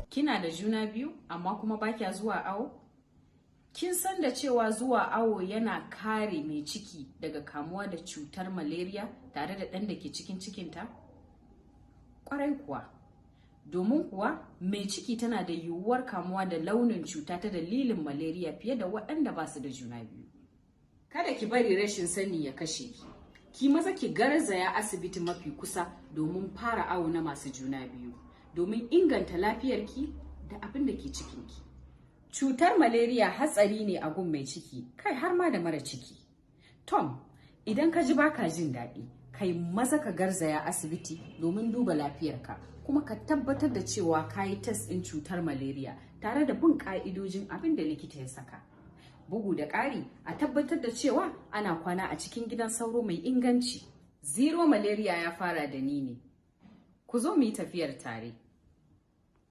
Kina da juna biyu amma kuma ba kya zuwa awo? Kin san da cewa zuwa awo yana kare mai ciki daga kamuwa da cutar malaria tare da ɗan da ke cikin cikinta? Ƙwarai kuwa, domin kuwa mai ciki tana da yiwuwar kamuwa da launin cuta ta dalilin malaria fiye da waɗanda ba su da juna biyu. Kada ki bari rashin sani ya kashe ki. Ki maza ki garzaya asibiti mafi kusa domin fara awo na masu juna biyu, domin inganta lafiyarki da abin da ke cikinki. Cutar malaria hatsari ne a gun mai ciki, kai har ma da mara ciki. Tom, idan ka ji baka jin daɗi, kai maza ka garzaya asibiti domin duba lafiyarka, kuma ka tabbatar da cewa ka yi test ɗin cutar malaria tare da bin ƙa'idojin abin da likita ya saka. Bugu da ƙari, a tabbatar da cewa ana kwana a cikin gidan sauro mai inganci. Zero malaria ya fara da ni ne. Ku zo mu yi tafiyar tare.